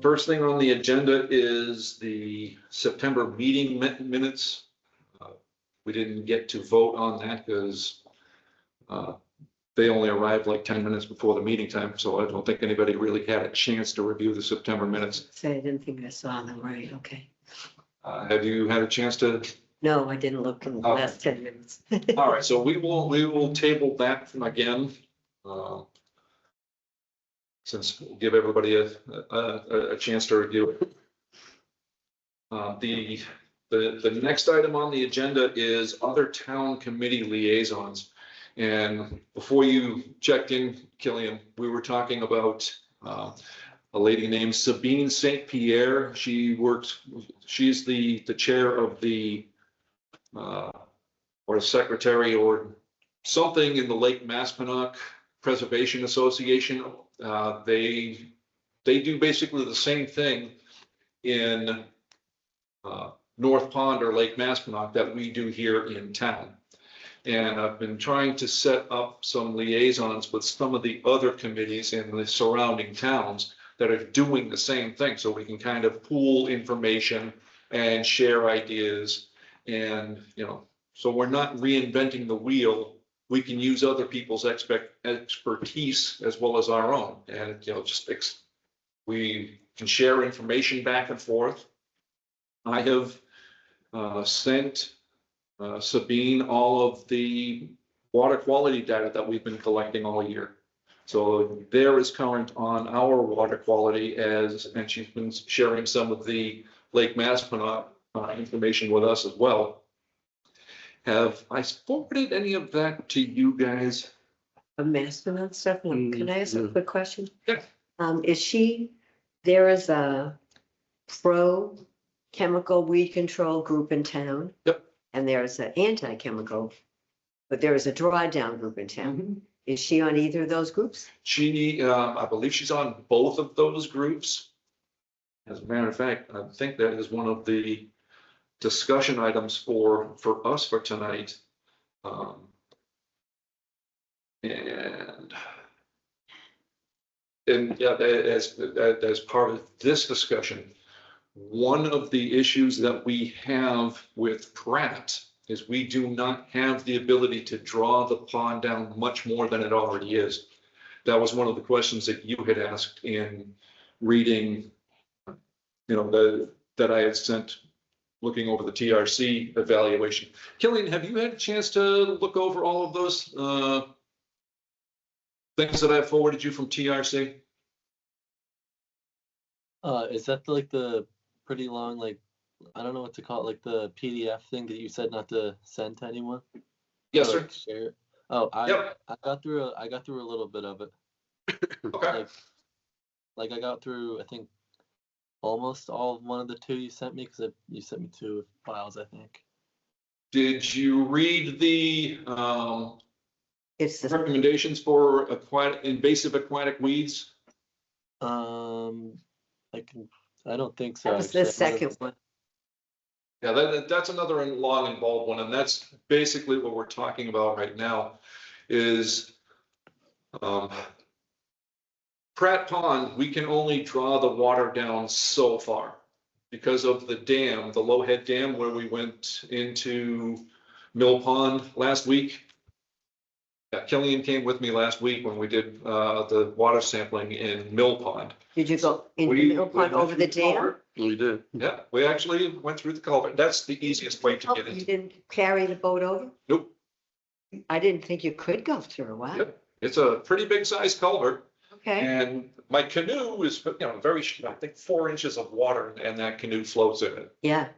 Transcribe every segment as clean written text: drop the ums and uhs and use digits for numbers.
First thing on the agenda is the September meeting minutes. We didn't get to vote on that because they only arrived like 10 minutes before the meeting time, so I don't think anybody really had a chance to review the September minutes. So I didn't think I saw them, right, okay. Have you had a chance to? No, I didn't look in the Okay. last 10 minutes. All right, so we will table that from again. Since we'll give everybody a chance to review it. The next item on the agenda is other town committee liaisons. And before you checked in, Killian, we were talking about a lady named Sabine St. Pierre. She's the chair of the or secretary or something in the Lake Maspinock Preservation Association. They do basically the same thing in North Pond or Lake Maspinock that we do here in town. And I've been trying to set up some liaisons with some of the other committees in the surrounding towns that are doing the same thing, so we can kind of pool information and share ideas. And, you know, so we're not reinventing the wheel. We can use other people's expertise as well as our own. And, you know, we can share information back and forth. I have sent Sabine all of the water quality data that we've been collecting all year. So there is current on our water quality and she's been sharing some of the Lake Maspinock information with us as well. Have I forwarded any of that to you guys? A Maspinock stuff? No, can I ask a quick question? Yeah. There is a pro chemical weed control group in town. Yep. And there's an anti-chemical, but there is a drawdown group in town. Mm-hmm. Is she on either of those groups? I believe she's on both of those groups. As a matter of fact, I think that is one of the discussion items for us for tonight. And yeah, as part of this discussion, one of the issues that we have with Pratt is we do not have the ability to draw the pond down much more than it already is. That was one of the questions that you had asked in reading, you know, that I had sent looking over the TRC evaluation. Killian, have you had a chance to look over all of those things that I forwarded you from TRC? Is that like the pretty long, like, I don't know what to call it, like the PDF thing that you said not to send to anyone? Yes, Or, sir. like, share it? Oh, Yep. I got through a little bit of it. Okay. Like I got through, I think, almost all of one of the two you sent me, because you sent me 2 files, I think. Did you read the It's the, recommendations for invasive aquatic weeds? I don't think so. that was the actually. second one. Yeah, that's another long involved one, and that's basically what we're talking about right now is Pratt Pond, we can only draw the water down so far because of the dam, the Lowhead Dam, where we went into Mill Pond last week. Yeah, Killian came with me last week when we did the water sampling in Mill Pond. Did you go in the middle pond over the dam? We did. Yeah, we actually went through the culvert. That's the easiest way to Oh, get you into. didn't carry the boat over? Nope. I didn't think you could go through. Wow. Yep. It's a pretty big sized culvert. Okay. And my canoe is, you know, I think 4 inches of water and that canoe floats in it. Yeah.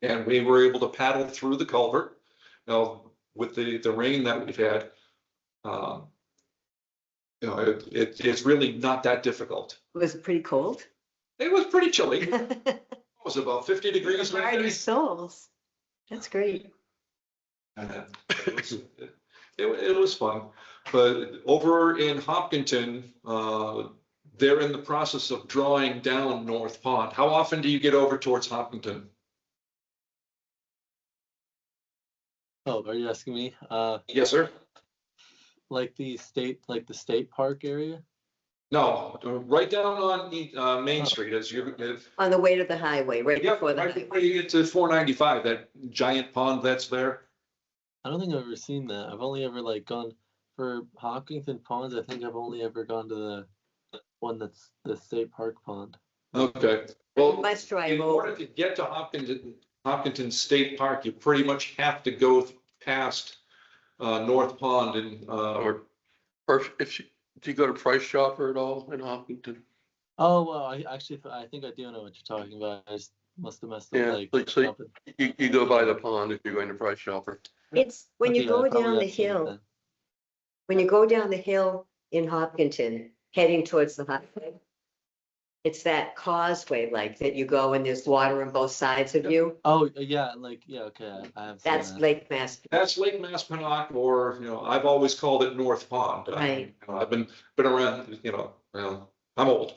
And we were able to paddle through the culvert. Now, with the rain that we've had, you know, it's really not that difficult. Was it pretty cold? It was pretty chilly. It was about 50 degrees. Party souls. That's great. It was fun. But over in Hopkinton, they're in the process of drawing down North Pond. How often do you get over towards Hopkinton? Oh, are you asking me? Yes, sir. Like the state park area? No, right down on Main Oh. Street as you, On the way to the highway, right yeah, before the right highway. before you get to 495, that giant pond that's there. I don't think I've ever seen that. I've only ever like gone for Hopkinton Ponds. I think I've only ever gone to the one that's the state park pond. Okay, You well, must drive in order over. to get to Hopkinton State Park, you pretty much have to go past North Pond and, Or do you go to Price Chopper at all in Hopkinton? Oh well, I think I do know what you're talking about. I just must have messed up Yeah, like so jumping. you go by the pond if you're going to Price Chopper. It's when you Okay, go I probably down the have seen it hill, then. when you go down the hill in Hopkinton, heading towards the highway. It's that causeway like that you go and there's water on both sides of you. Oh yeah, like yeah, okay, I have seen That's that. Lake Maspinock. that's Lake Maspinock, or, I've always called it North Pond. Right. I've been around, well, I'm old.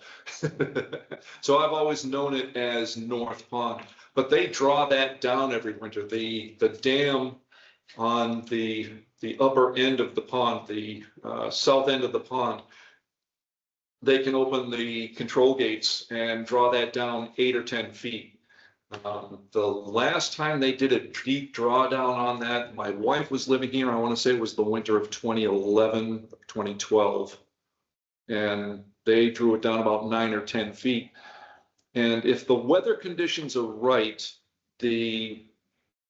So I've always known it as North Pond, but they draw that down every winter. The dam on the upper end of the pond, the south end of the pond, they can open the control gates and draw that down 8 or 10 feet. The last time they did a deep drawdown on that, my wife was living here. I want to say it was the winter of 2011, 2012. And they drew it down about 9 or 10 feet. And if the weather conditions are right, and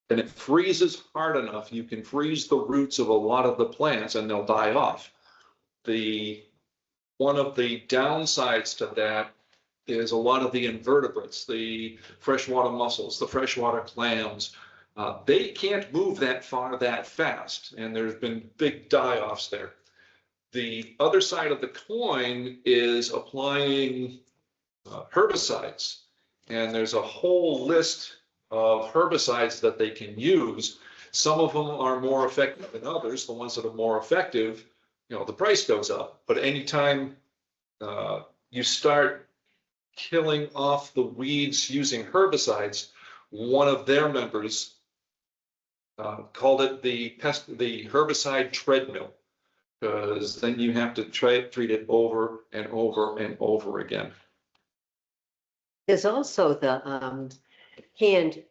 it freezes hard enough, you can freeze the roots of a lot of the plants and they'll die off. One of the downsides to that is a lot of the invertebrates, the freshwater mussels, the freshwater clams. They can't move that far that fast, and there's been big die-offs there. The other side of the coin is applying herbicides, and there's a whole list of herbicides that they can use. Some of them are more effective than others. The ones that are more effective, the price goes up. But anytime you start killing off the weeds using herbicides, one of their members called it the herbicide treadmill, because then you have to treat it over and over and over again. There's also the hand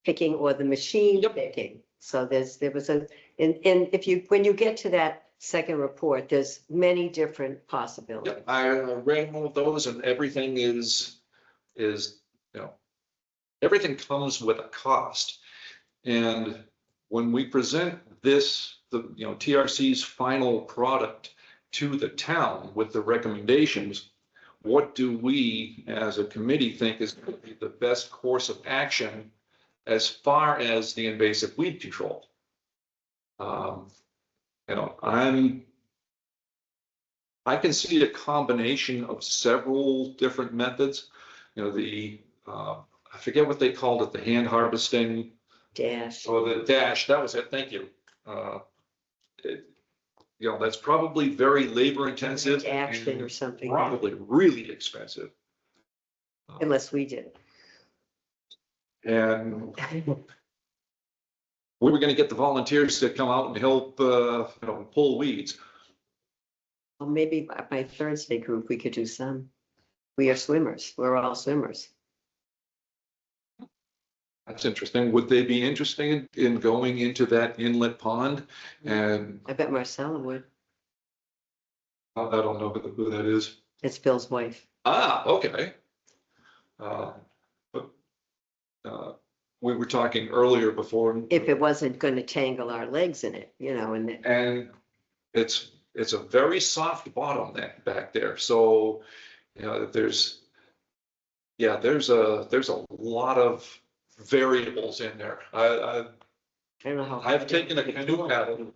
picking or the machine Yep. picking. So there was and when you get to that second report, there's many different possibilities. Yep, I read all of those, and everything is, everything comes with a cost. And when we present this, TRC's final product to the town with the recommendations, what do we as a committee think is going to be the best course of action as far as the invasive weed control? I can see a combination of several different methods. I forget what they called it, the hand harvesting. Dash. Oh, the dash, that was it, thank you. That's probably very labor intensive. Action or something. Probably really expensive. Unless we did. And we were gonna get the volunteers to come out and help, pull weeds. Well, maybe my Thursday group, we could do some. We are swimmers. We're all swimmers. That's interesting. Would they be interested in going into that inlet pond? And I bet Marcella would. I don't know who that is. It's Bill's wife. Ah, okay. We were talking earlier before. If it wasn't going to tangle our legs in it, And it's a very soft bottom back there. So, there's a lot of variables in there. I don't know how. I've taken a canoe paddle.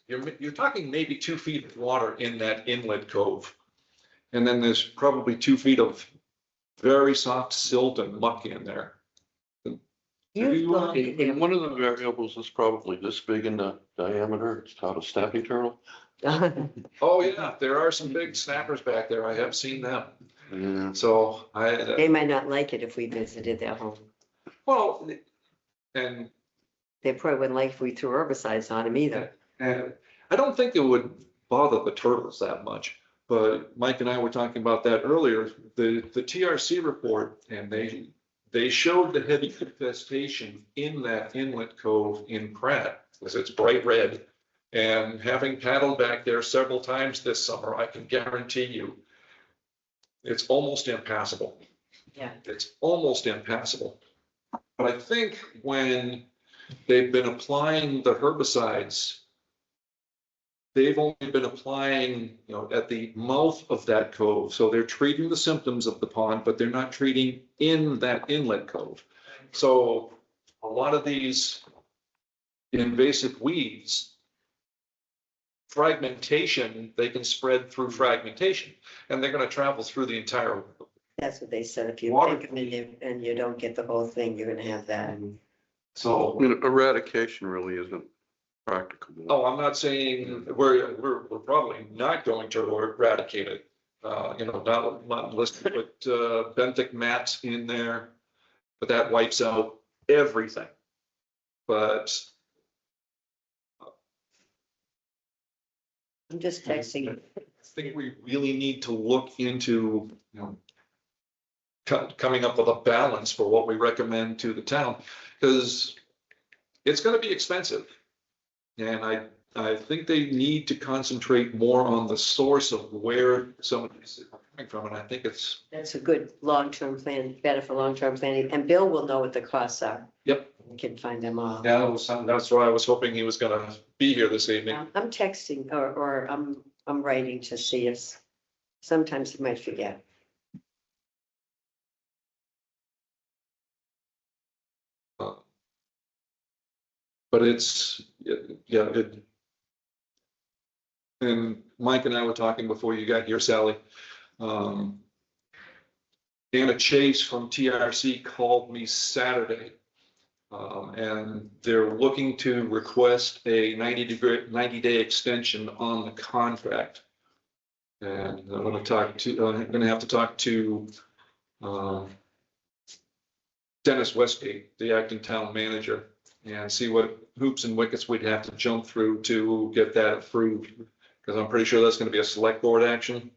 You're talking maybe 2 feet of water in that inlet cove. And then there's probably 2 feet of very soft silt and muck in there. You've gone there. And one of the variables is probably this big in the diameter. It's called a snapping turtle. Oh, yeah, there are some big snappers back there. I have seen them. Yeah. So They might not like it if we visited their home. well, and They probably wouldn't like if we threw herbicides on them either. I don't think it would bother the turtles that much. But Mike and I were talking about that earlier, the TRC report, and they showed the heavy infestation in that inlet cove in Pratt, because it's bright red. And having paddled back there several times this summer, I can guarantee you, it's almost impassable. Yeah. It's almost impassable. But I think when they've been applying the herbicides, they've only been applying, at the mouth of that cove. So they're treating the symptoms of the pond, but they're not treating in that inlet cove. So a lot of these invasive weeds, fragmentation, they can spread through fragmentation, and they're going to travel through the entire. That's what they said. If you Water- pick them and you don't get the whole thing, you're gonna have that. So, Eradication really isn't practicable. oh, I'm not saying we're probably not going to eradicate it. Not let's put benthic mats in there, but that wipes out everything. But I'm just texting. I think we really need to look into, coming up with a balance for what we recommend to the town, because it's going to be expensive. And I think they need to concentrate more on the source of where some of these are coming from. And I think That's a good long-term plan, better for long-term planning. And Bill will know what the costs are. Yep. We can find them all. that's why I was hoping he was going to be here this evening. I'm texting or I'm writing to see if sometimes he might forget. But and Mike and I were talking before you got here, Sally. Anna Chase from TRC called me Saturday. And they're looking to request a 90-day extension on the contract. And I'm going to have to talk to Dennis Westgate, the acting town manager, and see what hoops and wickets we'd have to jump through to get that approved. Because I'm pretty sure that's going to be a select board action,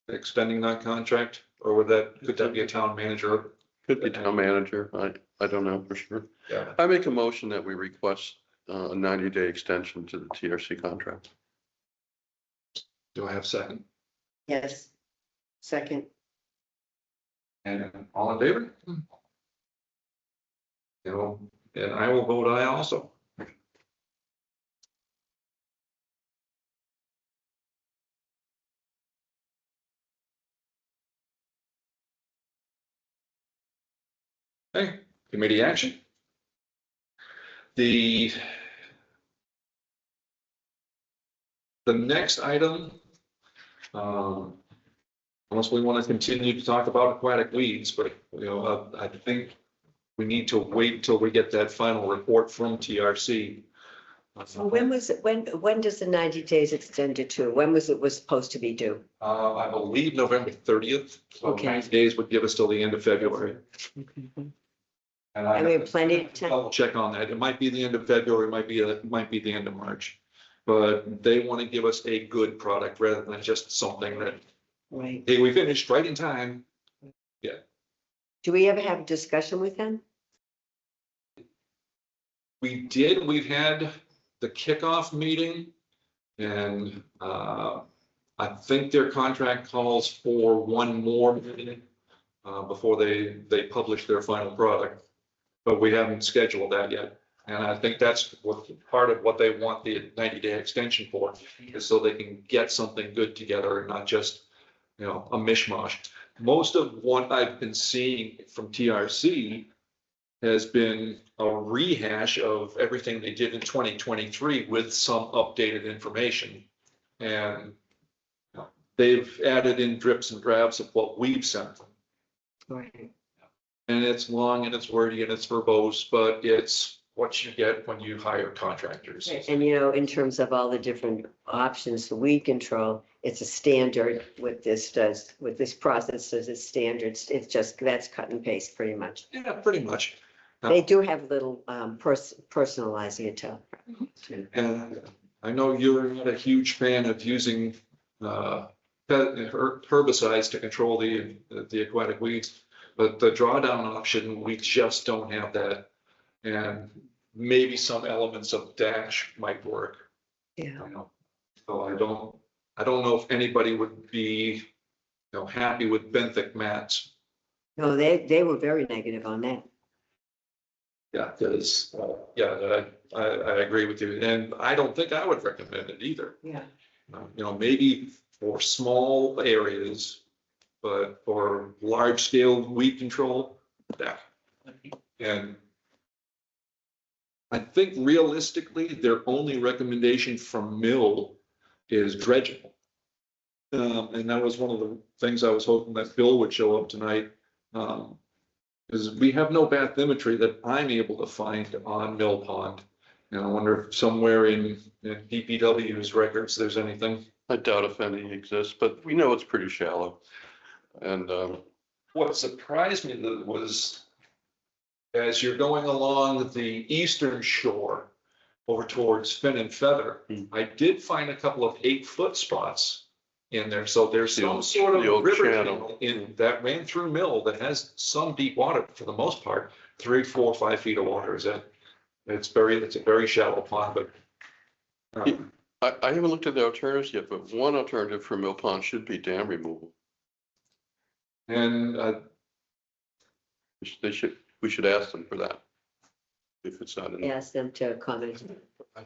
extending that contract, or could that be a town manager? Could be town manager. I don't know for sure. Yeah. I make a motion that we request a 90-day extension to the TRC contract. Do I have a second? Yes. Second. And all in favor? And I will vote aye also. Okay, committee action. The next item, unless we want to continue to talk about aquatic weeds, but I think we need to wait until we get that final report from TRC. So when does the 90 days extended to? When was supposed to be due? I believe November 30th. So Okay. 90 days would give us till the end of February. And I mean, plenty of time. I'll check on that. It might be the end of February, it might be the end of March. But they want to give us a good product rather than just something that, Right. hey, we finished right in time. Do we ever have a discussion with them? We've had the kickoff meeting, and I think their contract calls for one more meeting before they publish their final product. But we haven't scheduled that yet. And I think that's part of what they want the 90-day extension for, is so they can get something good together and not just, a mishmash. Most of what I've been seeing from TRC has been a rehash of everything they did in 2023 with some updated information. And they've added in drips and drabs of what we've sent them. Right. And it's long and it's wordy and it's verbose, but it's what you get when you hire contractors. And in terms of all the different options for weed control, it's a standard with this process, it's standards. It's just, that's cut and paste pretty much. Yeah, pretty much. They do have little personalizing it too. And I know you're not a huge fan of using herbicides to control the aquatic weeds. But the drawdown option, we just don't have that. And maybe some elements of Dash might work. Yeah. You know. So I don't know if anybody would be, happy with benthic mats. No, they were very negative on that. Yeah, because, I agree with you. And I don't think I would recommend it either. Yeah. Maybe for small areas, but for large scale weed control, yeah. And I think realistically, their only recommendation from Mill is dredging. And that was one of the things I was hoping that Bill would show up tonight. Because we have no bathymetry that I'm able to find on Mill Pond. And I wonder if somewhere in DPW's records, there's anything. I doubt if any exists, but we know it's pretty shallow. And, What surprised me was as you're going along the eastern shore over towards Fin and Feather, I did find a couple of 8-foot spots in there. So there's some sort of the old river channel. channel that ran through Mill that has some deep water for the most part, 3, 4, 5 feet of water is it. It's a very shallow pond, but I haven't looked at the alternatives yet, but one alternative for Mill Pond should be dam removal. and We should ask them for that. If it's not in. Ask them to comment. I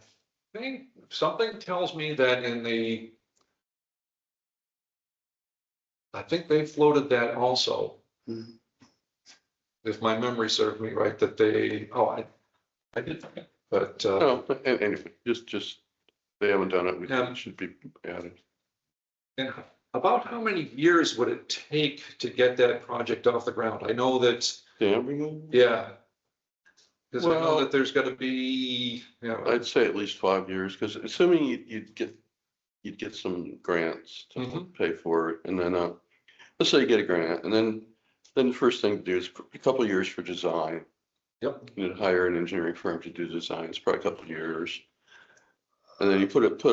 think something tells me that I think they floated that also. Mhm. If my memory serves me right, that I did, but, No, anyway, just, they haven't done it, Yeah. it should be added. and about how many years would it take to get that project off the ground? I know that, Dam removal? yeah. Because I know Well- that there's gotta be, I'd say at least 5 years, because assuming you'd get some grants to Mhm. pay for it, and then, let's say you get a grant, and then the first thing to do is a couple of years for design. Yep. You'd hire an engineering firm to do design, it's probably a couple of years. And then you put it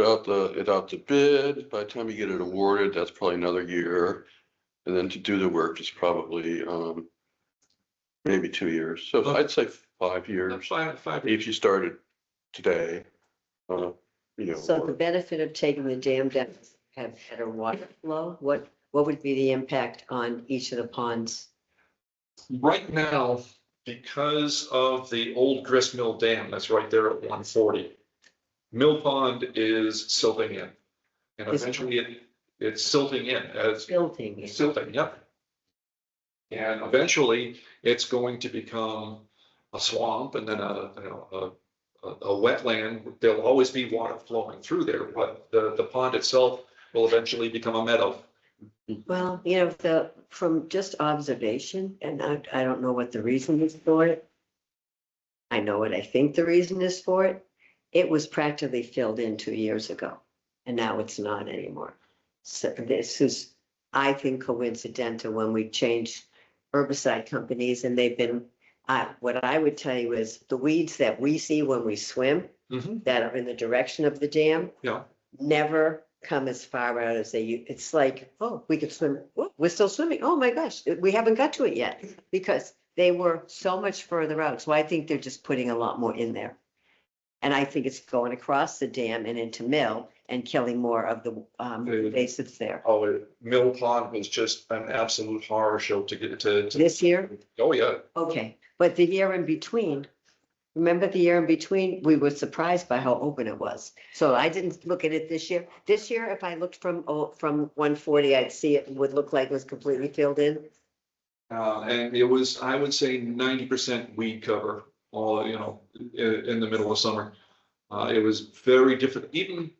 out to bid, by the time you get it awarded, that's probably another year. And then to do the work is probably, maybe 2 years, so Okay. I'd say 5 years, 5 if you started today. So the benefit of taking the dam down, have better water flow, what would be the impact on each of the ponds? Right now, because of the old Grist Mill Dam, that's right there at 140. Mill Pond is silting in. And Is- eventually it's silting in as Building. silting, yep. And eventually it's going to become a swamp and then a wetland. There'll always be water flowing through there, but the pond itself will eventually become a meadow. Well, from just observation, and I don't know what the reason is for it. I know what I think the reason is for it. It was practically filled in 2 years ago, and now it's not anymore. So this is, I think, coincidental when we changed herbicide companies, and they've been, what I would tell you is the weeds that we see when we swim that are in the direction of the dam Yeah. never come as far out as it's like, oh, we could swim, oh, we're still swimming, oh my gosh, we haven't got to it yet, because they were so much further out, so I think they're just putting a lot more in there. And I think it's going across the dam and into Mill and killing more of the invasives there. Oh, Mill Pond was just an absolute horror show to get to. This year, Oh, yeah. okay, but the year in between, remember the year in between, we were surprised by how open it was. So I didn't look at it this year. This year, if I looked from 140, I'd see it would look like it was completely filled in. And it was, I would say 90% weed cover, all, in the middle of summer. It was very different, even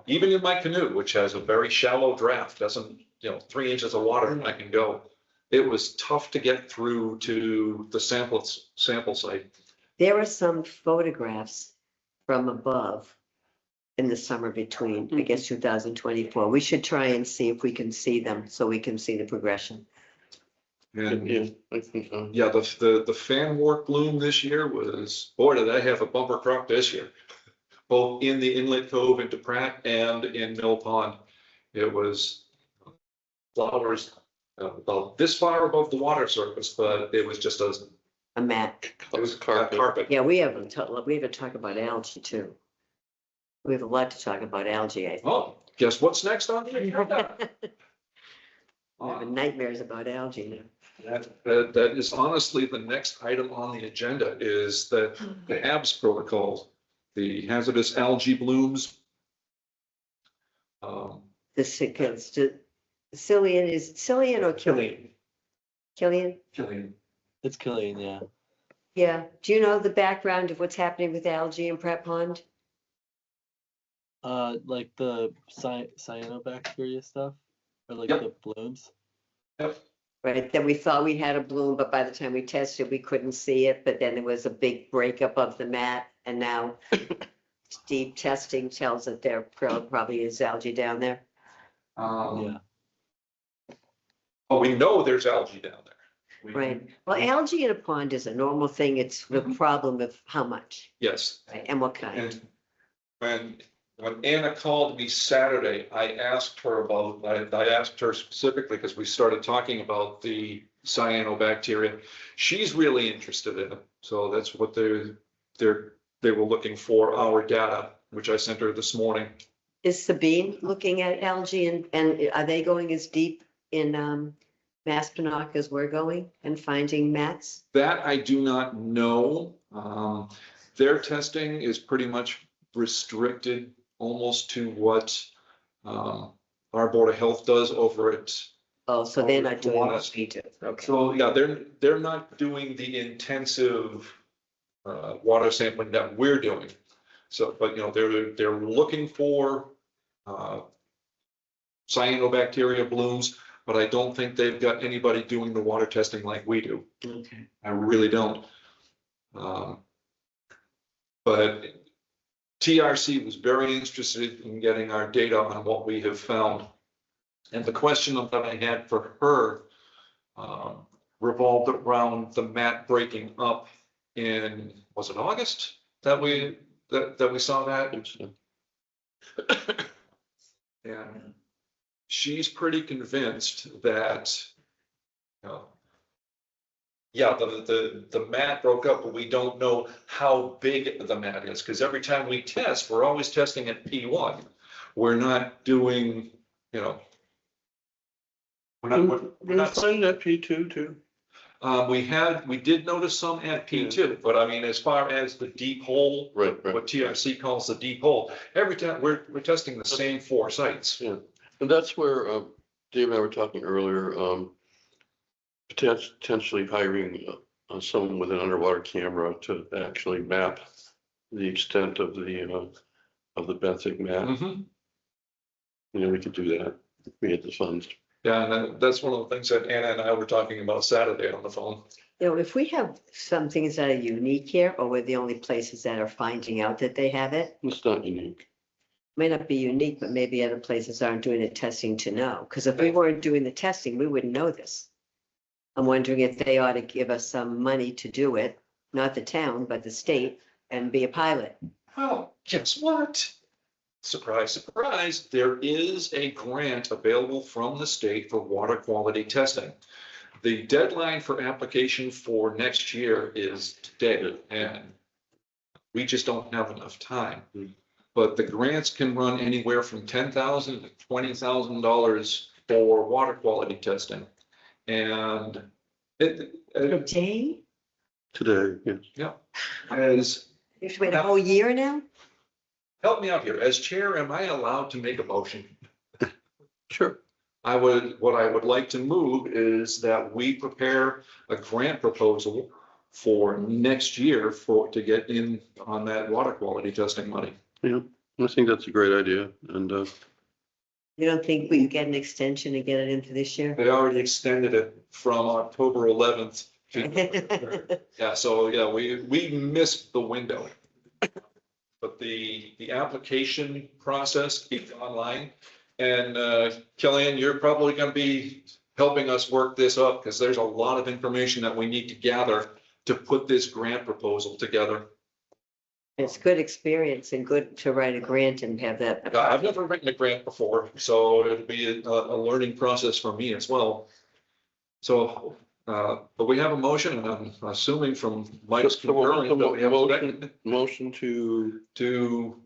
in my canoe, which has a very shallow draft, doesn't, 3 inches of water and I can go. It was tough to get through to the sample site. There are some photographs from above in the summer between, I guess, 2024. We should try and see if we can see them, so we can see the progression. And Yeah, I think so. yeah, the fan wort bloom this year was, boy, did I have a bumper crop this year. Both in the Inlet Cove into Pratt and in Mill Pond. It was flowers about this far above the water surface, but it was just A mat. it was a Carpet. carpet. Yeah, we haven't talked about algae too. We have a lot to talk about algae, I think. Oh, guess what's next on the agenda? I have nightmares about algae now. That is honestly the next item on the agenda is the HABs protocol, the hazardous algae blooms. The Cillian, is Cillian or Killian? Killian? Killian. It's Killian, yeah. Yeah. Do you know the background of what's happening with algae in Pratt Pond? Like the cyanobacteria stuff, or like Yep. the blooms. Yep. Right, that we thought we had a bloom, but by the time we tested, we couldn't see it, but then there was a big breakup of the mat, and now deep testing tells that there probably is algae down there. Yeah. Well, we know there's algae down there. Right. Well, algae in a pond is a normal thing. It's the problem of how much, Yes. right, and what kind. And when Anna called me Saturday, I asked her I asked her specifically because we started talking about the cyanobacteria. She's really interested in it. So that's what they were looking for, our data, which I sent her this morning. Is Sabine looking at algae and are they going as deep in Maspinock as we're going and finding mats? That I do not know. Their testing is pretty much restricted almost to what our Board of Health does over at. Oh, so they're not doing what we do. Okay. So, yeah, they're not doing the intensive water sampling that we're doing. So, but they're looking for cyanobacteria blooms, but I don't think they've got anybody doing the water testing like we do. Okay. I really don't. But TRC was very interested in getting our data on what we have found. And the question that I had for her revolved around the mat breaking up in, was it August that we saw that? And she's pretty convinced that, yeah, the mat broke up, but we don't know how big the mat is, because every time we test, we're always testing at P1. We're not doing, we're not. Find that P2 too. We did notice some at P2, but I mean, as far as the deep hole, Right. what TRC calls the deep hole, every time we're testing the same 4 sites. Yeah, and that's where Dave and I were talking earlier, potentially hiring someone with an underwater camera to actually map the extent of the benthic mat. Mhm. We could do that if we had the funds. Yeah, and that's one of the things that Anna and I were talking about Saturday on the phone. If we have some things that are unique here, or we're the only places that are finding out that they have it, It's not unique. may not be unique, but maybe other places aren't doing the testing to know. Because if we weren't doing the testing, we wouldn't know this. I'm wondering if they ought to give us some money to do it, not the town, but the state, and be a pilot. Well, guess what? Surprise, surprise, there is a grant available from the state for water quality testing. The deadline for application for next year is today, and we just don't have enough time. But the grants can run anywhere from $10,000 to $20,000 for water quality testing. And Today? Today, yes. yeah, as, You have to wait a whole year now? help me out here, as chair, am I allowed to make a motion? Sure. What I would like to move is that we prepare a grant proposal for next year to get in on that water quality testing money. Yeah, I think that's a great idea. And You don't think we can get an extension and get it into this year? They already extended it from October 11th. Yeah, so yeah, we missed the window. But the application process keeps online. And Kellyanne, you're probably going to be helping us work this up because there's a lot of information that we need to gather to put this grant proposal together. It's good experience and good to write a grant and have that. I've never written a grant before, so it'll be a learning process for me as well. So, but we have a motion, and I'm assuming from Mike's So we'll make a concurring that we have a second motion to, to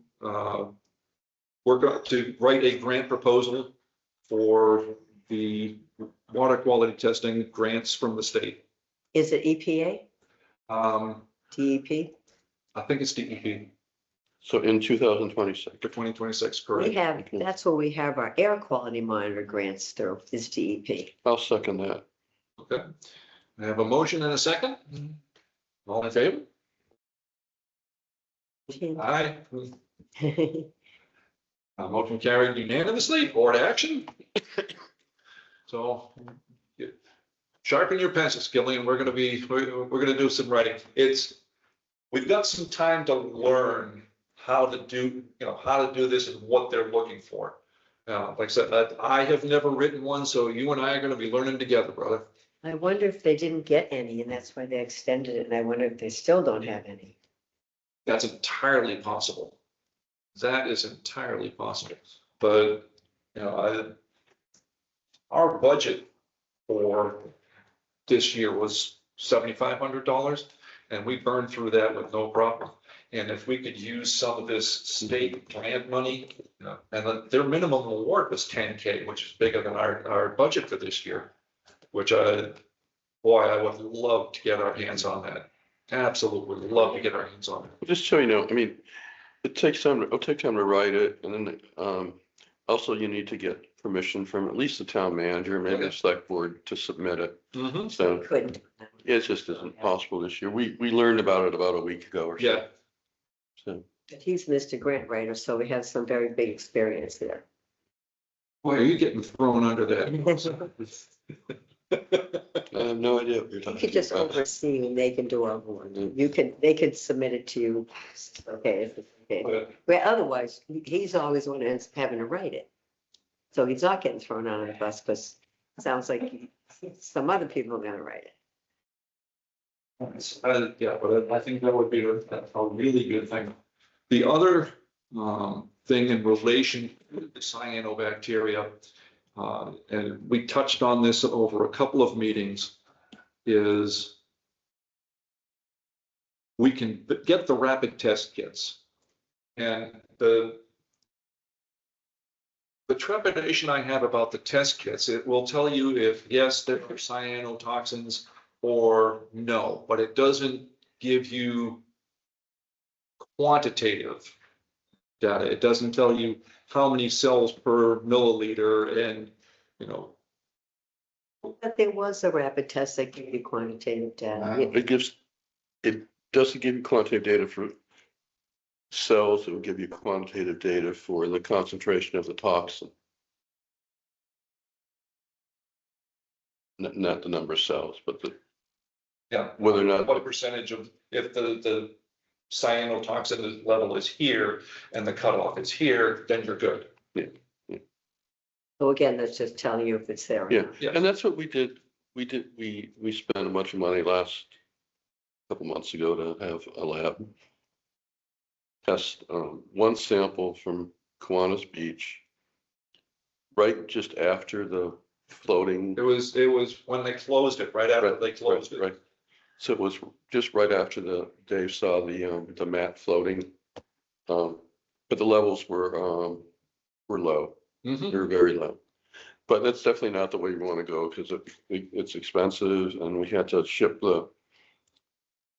to write a grant proposal for the water quality testing grants from the state. Is it EPA, DEP? I think it's DEP so in 2026. for 2026, We correct? have, that's where we have our air quality monitor grants through, is DEP. I'll second that. Okay. I have a motion and a second. All in favor? Aye. Motion carried unanimously, board action. So sharpen your pencils, Gillian, we're gonna do some writing. We've got some time to learn how to do, how to do this and what they're looking for. Like I said, I have never written one, so you and I are gonna be learning together, brother. I wonder if they didn't get any and that's why they extended it. And I wonder if they still don't have any. That's entirely possible. That is entirely possible. But, our budget for this year was $7,500, and we burned through that with no problem. And if we could use some of this state grant money, and their minimum award was 10K, which is bigger than our budget for this year, which I would love to get our hands on that. Absolutely love to get our hands on it. Just so you know, I mean, it'll take time to write it, and then, also you need to get permission from at least the town manager, maybe the select board to submit it. Mhm. So Couldn't. it just isn't possible this year. We learned about it about a week ago or so. Yeah, So, But he's Mr. Grant Writer, so we have some very big experience there. boy, are you getting thrown under that? I have no idea what you're You talking could just about. oversee and they can do all the work. Mm. They could submit it to you. Okay, if it's okay. But Where otherwise, he's always the one that ends up having to write it. So he's not getting thrown under the bus, because it sounds like some other people are gonna write it. Yeah, but I think that would be a really good thing. The other thing in relation to the cyanobacteria, and we touched on this over a couple of meetings, is we can get the rapid test kits. And the trepidation I have about the test kits, it will tell you if, yes, there are cyanotoxins or no, but it doesn't give you quantitative data. It doesn't tell you how many cells per milliliter and, But there was a rapid test that gave you quantitative data. It doesn't give you quantitative data for cells, it will give you quantitative data for the concentration of the toxin. Not the number of cells, but yeah, whether or not, what percentage of, if the cyanotoxin level is here and the cutoff is here, then you're good. So again, that's just telling you if it's there. or yeah, not. Yeah. and that's what we did. We spent a bunch of money last couple months ago to have a lab test one sample from Kiwanis Beach, right just after the floating. It was when they closed it, right after they closed it. Right. So it was just right after Dave saw the mat floating. But the levels were low. Mhm. They were very low. But that's definitely not the way you want to go, because it's expensive, and we had to ship the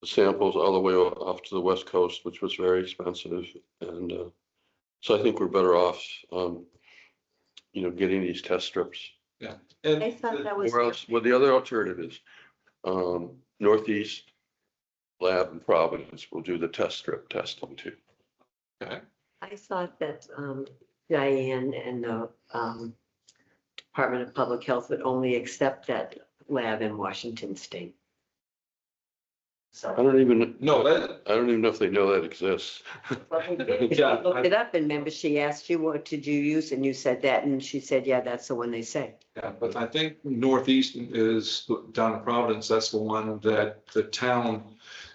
samples all the way off to the West Coast, which was very expensive. And so I think we're better off, getting these test strips. And I thought that was, Or else, well, the other alternative is Northeast Lab in Providence will do the test strip testing too. okay. I thought that Diane and the Department of Public Health would only accept that lab in Washington State. I So. don't even No, that, I don't even know if they know that exists. Yeah, I looked it up and remember she asked you, what did you use? And you said that, and she said, yeah, that's the one they say. yeah, but I think Northeast is down in Providence. That's the one that the town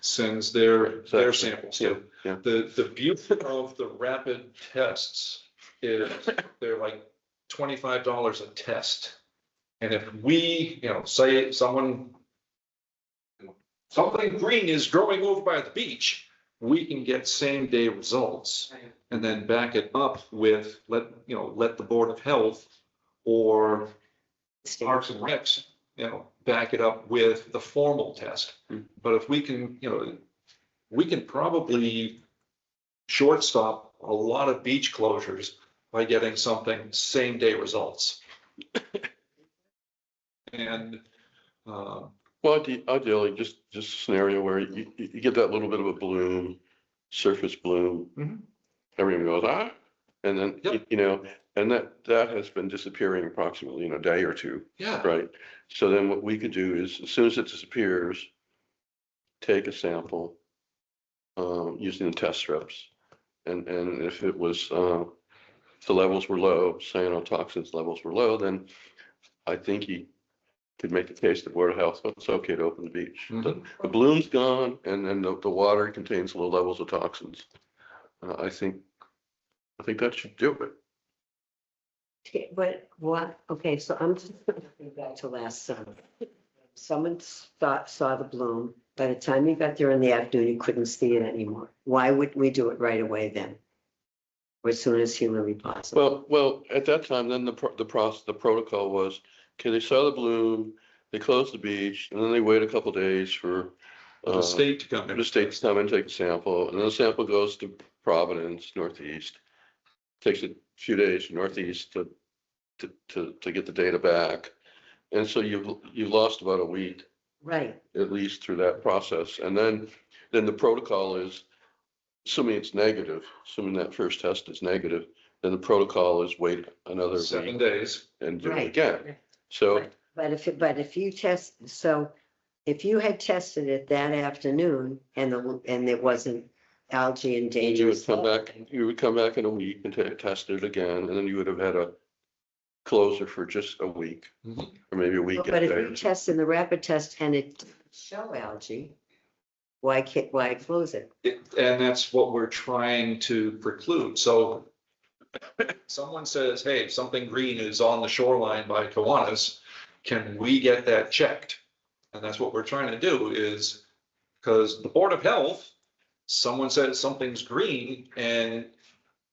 sends their Exactly. samples. Yeah, yeah. The beauty of the rapid tests is they're like $25 a test. And if we, say something green is growing over by the beach, we can get same day results and then back it up with let the Board of Health or Parks and Recs, back it up with the formal test. But if we can, we can probably shortstop a lot of beach closures by getting something same day results. And, Well, ideally, just a scenario where you get that little bit of a bloom, surface bloom. Mhm. Everyone goes, and then, Yep. and that has been disappearing approximately in a day or two, yeah, right? So then what we could do is, as soon as it disappears, take a sample, using the test strips. And if it was, if the levels were low, cyanotoxins levels were low, then I think you could make the case to Board of Health, it's okay to open the beach. The bloom's gone, and then the water contains low levels of toxins. I think that should do it. Okay, but what, okay, so I'm just going back to last summer. Someone saw the bloom. By the time you got there in the afternoon, you couldn't see it anymore. Why wouldn't we do it right away then? Or as soon as humanly possible? Well, at that time, then the protocol was, okay, they saw the bloom, they closed the beach, and then they wait a couple days for the state to come in. the state to come and take a sample, and then the sample goes to Providence, Northeast. Takes a few days Northeast to get the data back. And so you've lost about a week, Right, at least, through that process. And then the protocol is, assuming it's negative, assuming that first test is negative, then the protocol is wait another 7 week days. and do it right. again. So, But if you test, so if you had tested it that afternoon and it wasn't algae and you dangerous. would come back in a week and test it again, and then you would have had a closer for just a week, Mhm. or maybe a week. But if you test in the rapid test and it didn't show algae, why close it? And that's what we're trying to preclude. So someone says, hey, something green is on the shoreline by Kiwanis. Can we get that checked? And that's what we're trying to do is, because the Board of Health, someone says something's green and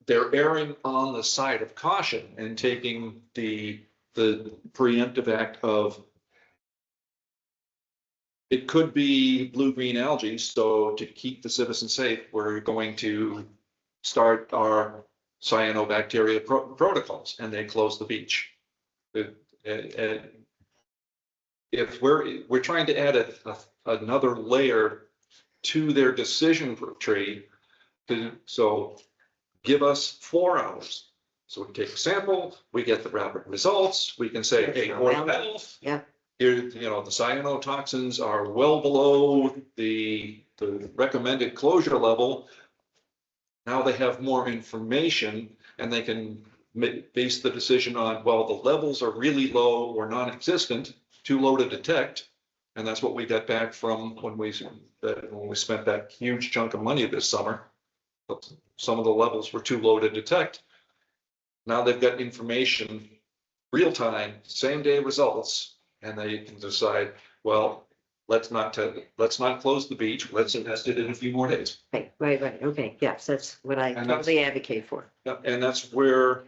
they're erring on the side of caution and taking the preemptive act of it could be blue-green algae. So to keep the citizens safe, we're going to start our cyanobacteria protocols, and they close the beach. If we're trying to add another layer to their decision tree, so give us 4 hours. So we take a sample, we get the rapid results, we can say, hey, Board of Health. Yeah. Here, the cyanotoxins are well below the recommended closure level. Now they have more information and they can base the decision on, well, the levels are really low or non-existent, too low to detect. And that's what we got back from when we spent that huge chunk of money this summer. Some of the levels were too low to detect. Now they've got information, real time, same day results, and they can decide, well, let's not close the beach. Let's test it in a few more days. Right. Okay, yes, that's what I totally advocate for. And that's where,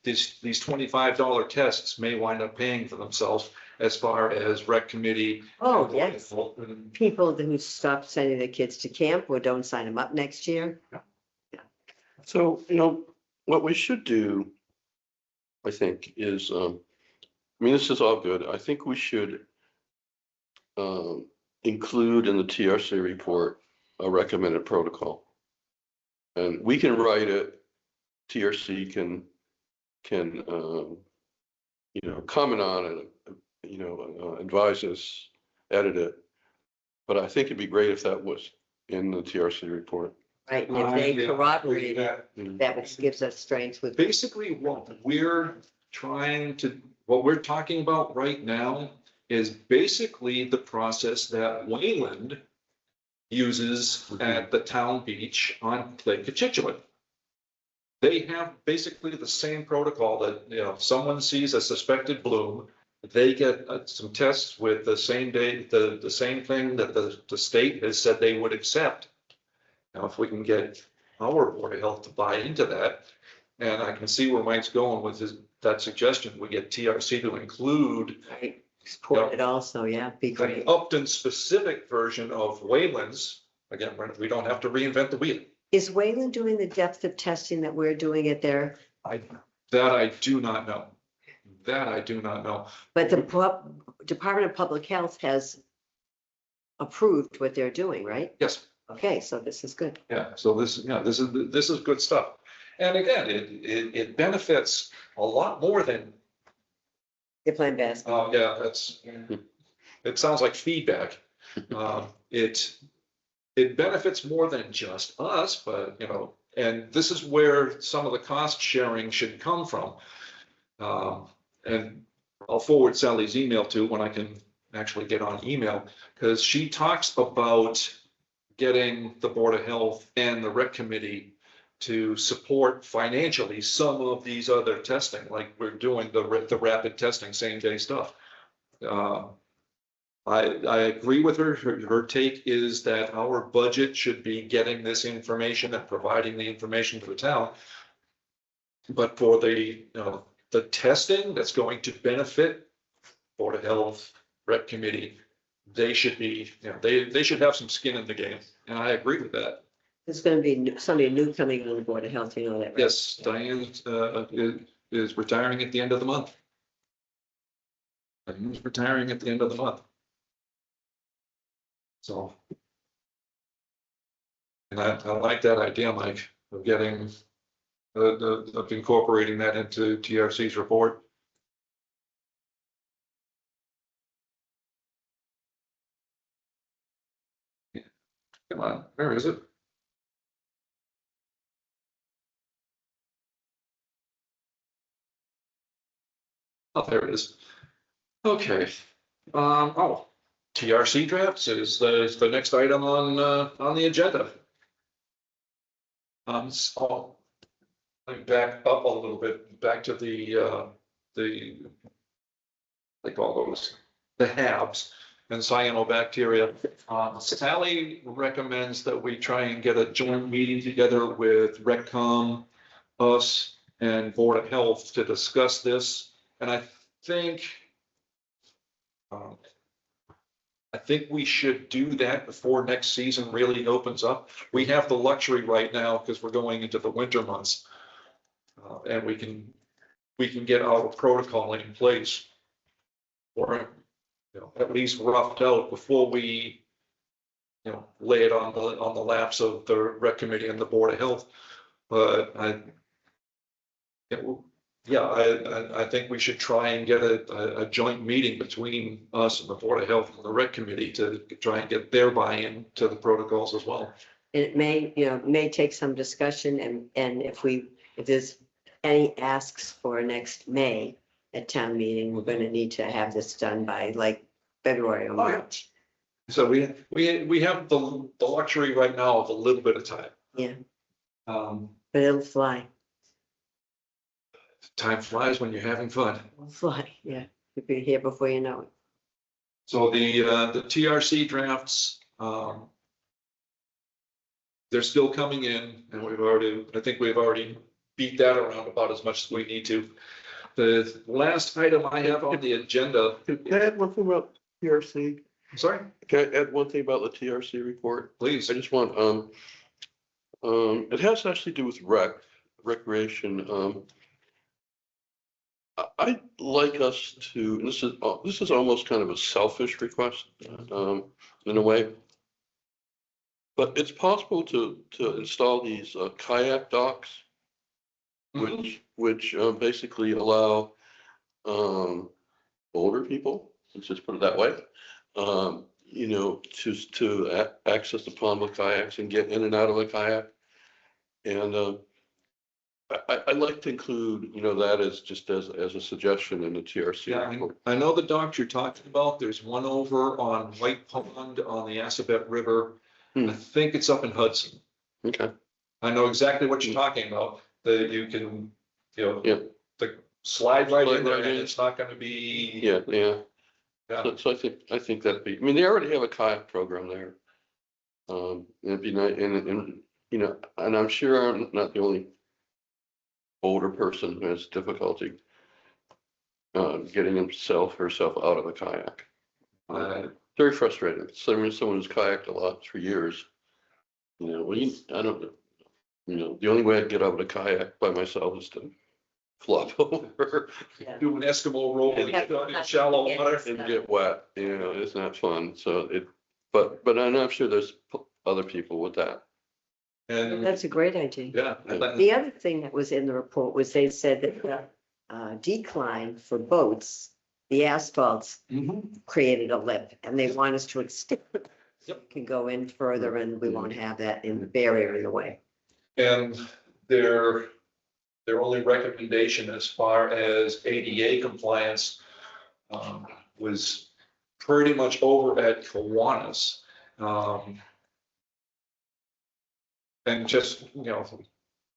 these $25 tests may wind up paying for themselves as far as rec committee. Oh, yes. People who stop sending their kids to camp or don't sign them up next year. So, what we should do, I think, is, this is all good. I think we should include in the TRC report a recommended protocol. And we can write it, TRC can comment on it, advise us, edit it. But I think it'd be great if that was in the TRC report. Right, and if they corroborate it, Mm. that gives us strength with. Basically, what we're talking about right now is basically the process that Wayland uses at the town beach on Lake Cochituate. They have basically the same protocol that, you know, if someone sees a suspected bloom, they get some tests with the same day, the same thing that the state has said they would accept. Now, if we can get our Board of Health to buy into that, and I can see where Mike's going with that suggestion, we get TRC to include Right, support it also, yeah, be the great. Upton specific version of Wayland's. Again, we don't have to reinvent the wheel. Is Wayland doing the depth of testing that we're doing it there? That I do not know. That I do not know. But the Department of Public Health has approved what they're doing, right? Yes, Okay, so this is good. yeah, so this is good stuff. And again, it benefits a lot more than, They're playing basketball. it sounds like feedback. It benefits more than just us, but, you know, and this is where some of the cost sharing should come from. And I'll forward Sally's email too when I can actually get on email, because she talks about getting the Board of Health and the Rec Committee to support financially some of these other testing, like we're doing the rapid testing, same day stuff. I agree with her. Her take is that our budget should be getting this information and providing the information to the town. But for the testing that's going to benefit Board of Health, Rec Committee, they should be, they should have some skin in the game. And I agree with that. There's gonna be somebody new coming on the Board of Health, you know that, right? Yes, Diane is retiring at the end of the month. Diane's retiring at the end of the month. So. And I like that idea, Mike, of getting, of incorporating that into TRC's report. Come on, where is it? Oh, there it is. Okay. TRC drafts is the next item on the agenda. So let me back up a little bit, back to the they call those, the HABs and cyanobacteria. Sally recommends that we try and get a joint meeting together with RecCom, us, and Board of Health to discuss this. And I think we should do that before next season really opens up. We have the luxury right now because we're going into the winter months. And we can get our protocol in place, or at least roughed out before we lay it on the laps of the Rec Committee and the Board of Health. But I think we should try and get a joint meeting between us and the Board of Health and the Rec Committee to try and get their buy-in to the protocols as well. And it may take some discussion, and if there's any asks for next May at town meeting, we're gonna need to have this done by like February or Oh, yeah. March. So we have the luxury right now of a little bit of time. Yeah, Time but it'll fly, flies when you're having fun. it'll fly, yeah. You'll be here before you know it. So the TRC drafts, they're still coming in, and I think we've already beat that around about as much as we need to. The last item I have on the agenda, Can I add one thing about TRC? sorry, Can I add one thing about the TRC report? please. I just want, it has actually to do with recreation. I'd like us to, and this is almost kind of a selfish request, in a way. But it's possible to install these kayak docks, which basically allow older people, let's just put it that way, to access the pond with kayaks and get in and out of a kayak. And I'd like to include, that as just as a suggestion in the TRC. Yeah, report. I know the docks you're talking about. There's one over on White Pond on the Assabet River. I think it's up in Hudson. Okay, I know exactly what you're talking about, that you can, yeah, the slide right in Slide there right and in. it's not gonna be. yeah. Yeah. So I think that'd be, I mean, they already have a kayak program there. It'd be nice, and, you know, and I'm sure I'm not the only older person who has difficulty getting himself, herself out of a kayak. Very frustrating. Someone who's kayaked a lot for years. You know, I don't know. You know, the only way I'd get out of a kayak by myself is to flop over Do an Eskimo roll in shallow water. and get wet. You know, it's not fun. So but I'm not sure there's other people with that. And, That's a great idea. yeah. The other thing that was in the report was they said that the decline for boats, the asphalts Mhm. created a lip and they want us to extend. Yep. Can go in further and we won't have that in the barrier in the way. And their only recommendation as far as ADA compliance was pretty much over at Kiwanis. And just,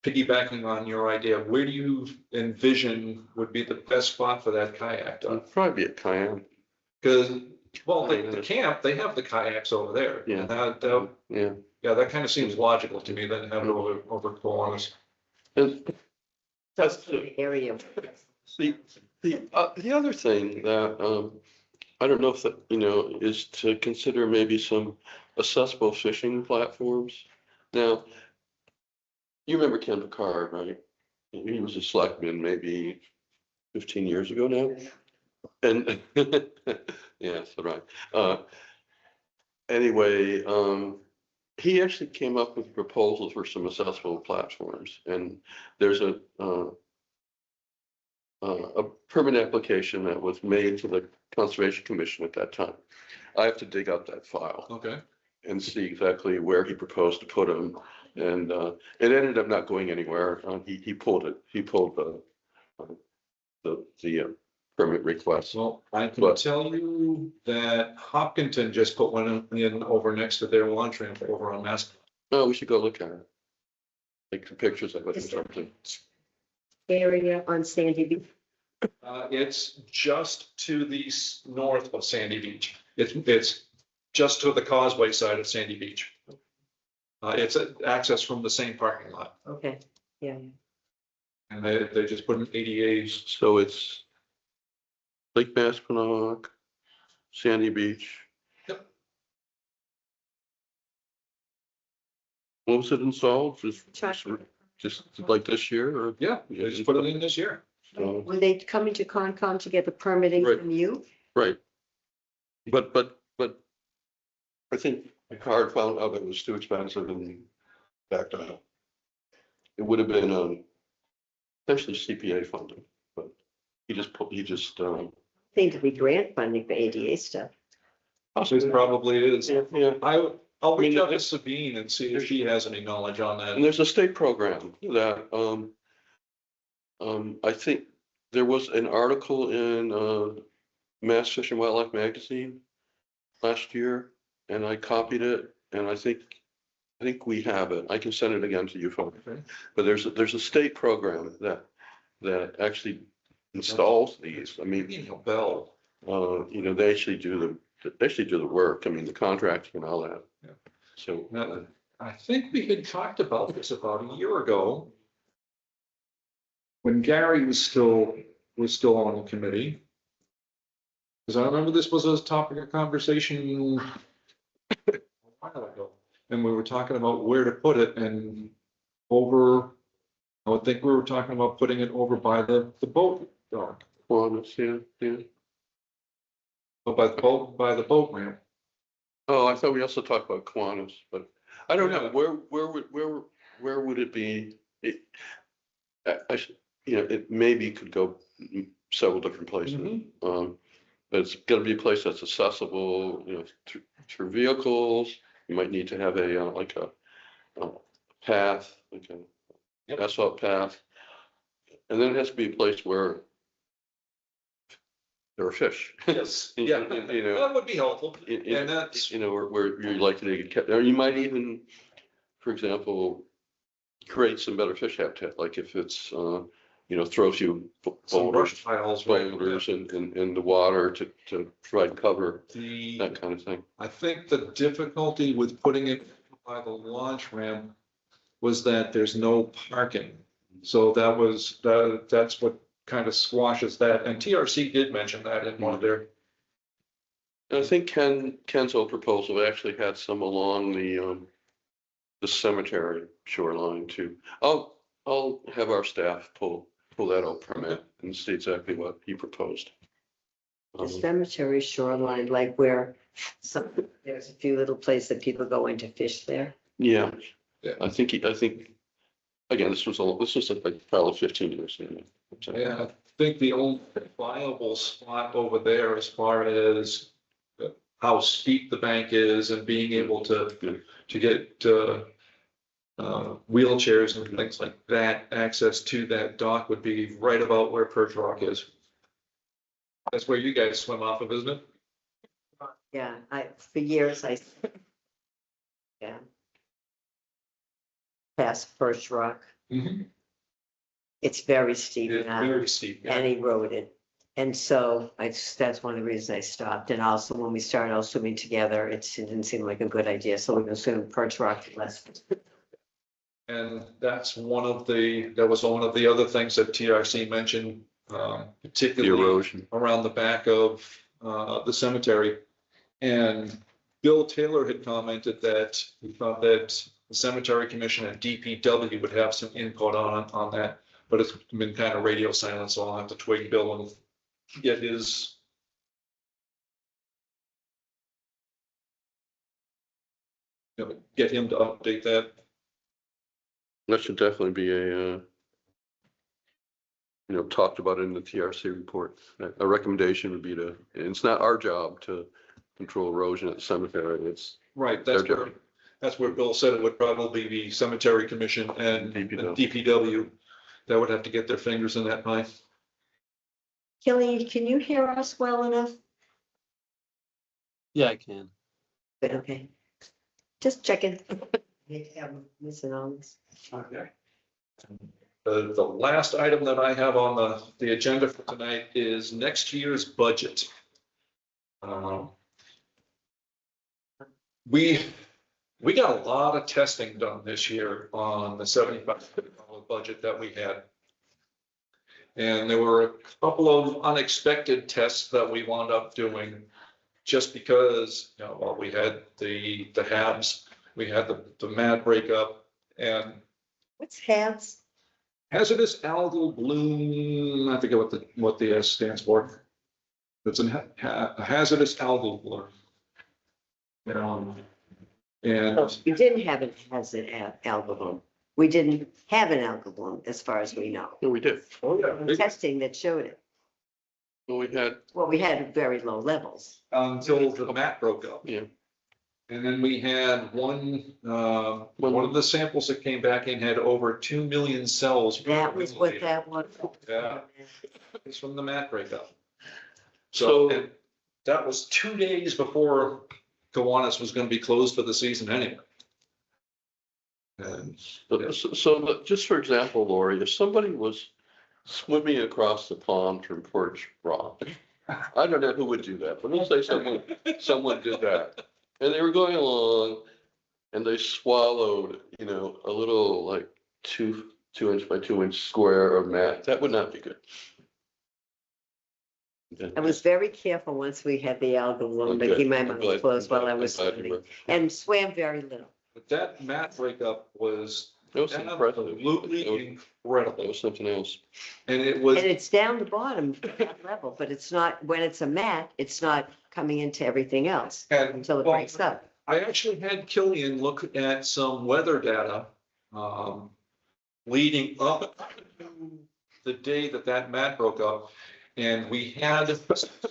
piggybacking on your idea, where do you envision would be the best spot for that kayak? It'd probably be a kayak. Because, well, the camp, they have the kayaks over there. Yeah. And that, Yeah. yeah, that kind of seems logical to me, then have it over Kiwanis. And That's the area. the other thing that, I don't know if that, is to consider maybe some accessible fishing platforms. Now, you remember Ken Picard, right? He was a selectman maybe 15 years ago now. And, yes, right. Anyway, he actually came up with proposals for some accessible platforms, and there's a permit application that was made to the Conservation Commission at that time. I have to dig up that file Okay. and see exactly where he proposed to put them, and it ended up not going anywhere. He pulled it. He pulled the permit request. Well, I can But- tell you that Hopkinton just put one in over next to their launch ramp over on Mass. Oh, we should go look at it. Take some pictures of it or something. Area on Sandy Beach. It's just to the north of Sandy Beach. It's just to the causeway side of Sandy Beach. It's access from the same parking lot, Okay, yeah. and they just put in ADAs. So it's Lake Maspinock, Sandy Beach. Yep. When was it installed? Chuck. Just like this year or? Yeah, they just put it in this year. Were they coming to Concom to get the permitting Right. from you? Right. But I think the card found out it was too expensive and backed out. It would have been essentially CPA funding, but he just Seemed to be grant funding for ADA stuff. It probably is. yeah. I'll reach mean, out to Sabine and see if she has any knowledge on And that. there's a state program that, I think there was an article in, Mass Fish and Wildlife Magazine last year, and I copied it, and I think we have it. I can send it again to you folks. Okay. But there's a state program that actually installs these. I mean, Ringing a bell. they actually do the work. I mean, the contracting and all that. Yeah. So, Now, I think we had talked about this about a year ago. When Gary was still on the committee. Because I remember this was a topic of conversation a while ago. And we were talking about where to put it and I would think we were talking about putting it over by the boat dock. well, yeah. By the boat ramp. Oh, I thought we also talked about Kiwanis, but I don't know, Yeah. where would it be? It maybe could go several different places. Mhm. But it's gonna be a place that's accessible, through vehicles. You might need to have a path, like a Yep. asphalt path. And then it has to be a place where there are fish. Yes, yeah, You know, that would be helpful. in- And that's, you know, where you're likely to get kept, or you might even, for example, create some better fish habitat, like if it's, you know, throws you some brush boulders, piles. right? boulders in the water to provide cover, The, that kind of thing. I think the difficulty with putting it by the launch ramp was that there's no parking. So that's what kind of squashes that. And TRC did mention that in one of their, And I think Ken's old proposal actually had some along the cemetery shoreline too. I'll have our staff pull that out permit and see exactly what he proposed. The cemetery shoreline, like where there's a few little places that people go in to fish there. Yeah, Yeah. I think, again, this was like probably 15 years ago. yeah, I think the only viable spot over there as far as how steep the bank is and being able to get, wheelchairs and things like that, access to that dock would be right about where Perch Rock is. That's where you guys swim off of, isn't it? Yeah, for years, yeah. Past First Rock, it's very steep It's now very steep. yeah. and eroded. And so that's one of the reasons I stopped. And also when we started all swimming together, it didn't seem like a good idea. So we've been swimming Perch Rock less. And that was one of the other things that TRC mentioned, The particularly erosion. around the back of the cemetery. And Bill Taylor had commented that he thought that the Cemetery Commission and DPW would have some input on that, but it's been kind of radio silent, so I'll have to twig Bill and get his. Get him to update that. That should definitely be talked about in the TRC report. A recommendation would be and it's not our job to control erosion at the cemetery. It's Right, their job. that's where Bill said it would probably be Cemetery Commission and DPW that would have to get their fingers in that pie. Kelly, can you hear us well enough? Yeah, I can. Good, okay. Just checking. I'm missing all this. Okay. The last item that I have on the agenda for tonight is next year's budget. We got a lot of testing done this year on the $75 budget that we had. And there were a couple of unexpected tests that we wound up doing just because, well, we had the HABs, we had the MAD breakup, and What's HABs? hazardous algal bloom, I forget what the S stands for. It's a hazardous algal bloom. And You didn't have an hazard algal bloom. We didn't have an algal bloom as far as we know. Yeah, we did. Testing that showed it. Well, we had, Well, we had very low levels. until the mat broke up. yeah, And then we had one of the samples that came back in had over 2 million cells. per That was what milliliter. that was. Yeah. It's from the mat breakup. So- So and that was 2 days before Kiwanis was going to be closed for the season anyway. And so just for example, Lori, if somebody was swimming across the pond from Perch Rock, I don't know who would do that, but let's say someone did that. And they were going along and they swallowed, a little like 2-inch by 2-inch square of mat. That would not be good. I was very careful once we had the algal bloom to keep my mouth closed while I was swimming and swam very little. but that mat breakup was That was impressive. absolutely That incredible. was something else. And it was, And it's down the bottom that level, but it's not, when it's a mat, it's not coming into everything else and until it breaks up. I actually had Killian look at some weather data leading up to the day that mat broke up. And we had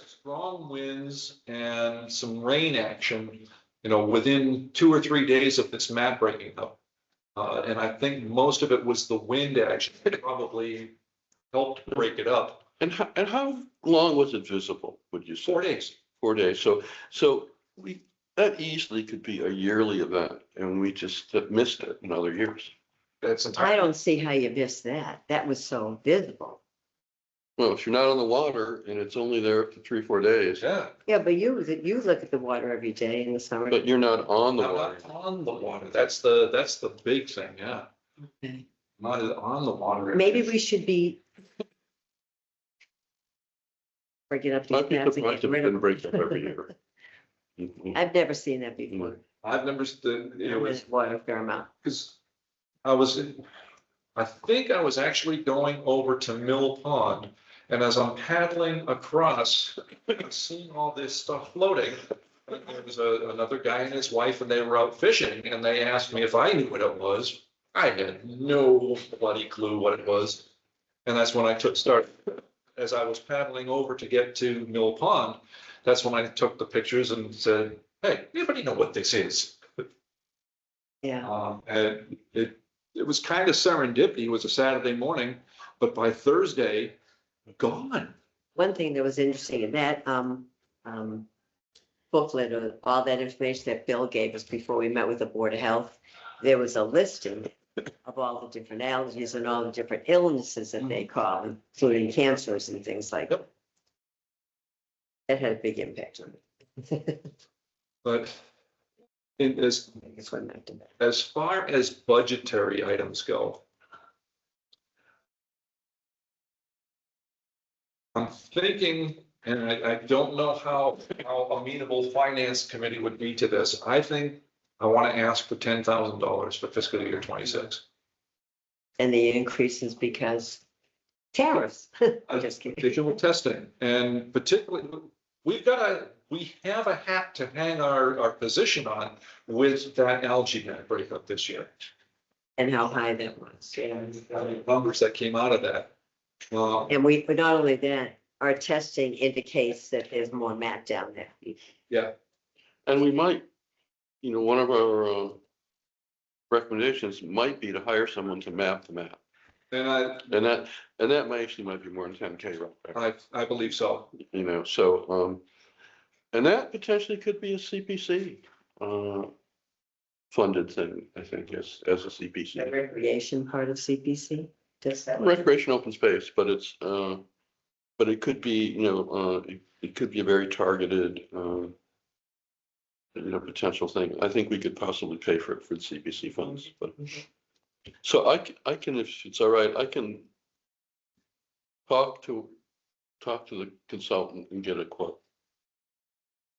strong winds and some rain action, within 2 or 3 days of this mat breaking up. And I think most of it was the wind action that probably helped break it up. And how long was it visible, would you say? 4 days. 4 days. So that easily could be a yearly event and we just missed it in other years. That's I entirely. don't see how you missed that. That was so visible. Well, if you're not on the water and it's only there for 3-4 days, Yeah. Yeah, but you look at the water every day in the summer. but you're not on the I'm water. not on the water. That's the big thing, yeah. Okay. Not on the water. Maybe we should be. Breaking up these I'd be paths and surprised if getting it rid of didn't break up them. every year. Mhm. I've never seen that before. I've never, it I'm was, in water a fair amount. because I think I was actually going over to Mill Pond. And as I'm paddling across, I'm seeing all this stuff floating. There was another guy and his wife, and they were out fishing, and they asked me if I knew what it was. I had no bloody clue what it was. And that's when I as I was paddling over to get to Mill Pond, that's when I took the pictures and said, hey, anybody know what this is? Yeah. And it was kind of serendipity. It was a Saturday morning, but by Thursday, gone. One thing that was interesting in that booklet or all that information that Bill gave us before we met with the Board of Health, there was a listing of all the different allergies and all the different illnesses that they call, including cancers and things like that. Yep. That had a big impact on me. But That's what I'm not doing. as far as budgetary items go, I'm thinking, and I don't know how amenable finance committee would be to this. I think I want to ask for $10,000 for fiscal year 26. And the increase is because tariffs. I'm just kidding. Visual testing, and particularly, we have a hat to hang our position on with that algae mat breakup this year. And how high that was. Yeah. Numbers that came out of that. And but not only that, our testing indicates that there's more mat down there. Yeah, And we might, one of our recommendations might be to hire someone to map the map. and And that might actually might be more than 10K right there, I believe so. so, and that potentially could be a CPC funded thing, I think, as a The CPC. recreation part of CPC, does that? Recreation open space, but but it could be, it could be a very targeted, potential thing. I think we could possibly pay for it for the CPC funds, but. So I can, if it's all right, I can talk to the consultant and get a quote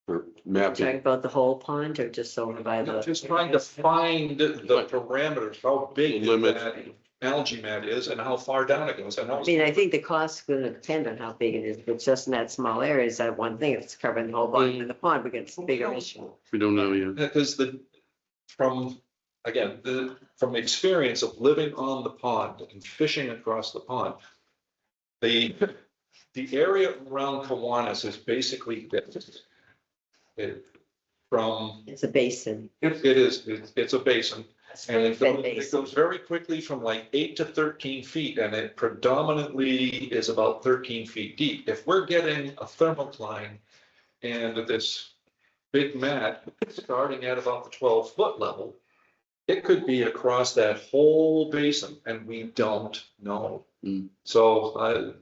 for Talking mapping. about the whole pond or just over by the? Just trying to find the parameters, how big Limit. that algae mat is and how far down it goes. I mean, I think the cost is gonna depend on how big it is, but just in that small area is that one thing. If it's covering the whole volume of the pond, we get a bigger issue. We don't know yet. Because from the experience of living on the pond and fishing across the pond, the area around Kiwanis is basically from, It's a basin. it's a basin. And it Fed goes basin. very quickly from like 8 to 13 feet, and it predominantly is about 13 feet deep. If we're getting a thermocline and this big mat starting at about the 12-foot level, it could be across that whole basin, and we don't know. Mm. So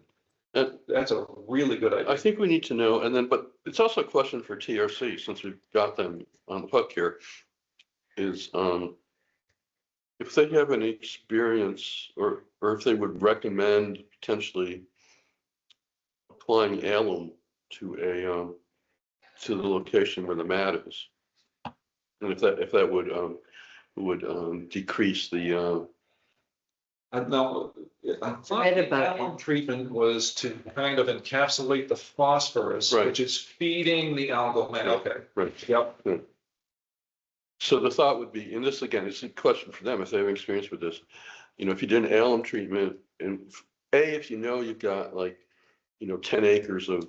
that's a really good I idea. think we need to know, and then, but it's also a question for TRC, since we've got them on the hook here, is, if they have any experience or if they would recommend potentially applying alum to to the location where the mat is. And if that would decrease the, And now, I thought Read the about alum it. treatment was to kind of encapsulate the phosphorus, Right. which is feeding the algal mat. Okay, right. yep. So the thought would be, and this again, it's a question for them if they have experience with this. If you did an alum treatment and if you've got like, 10 acres of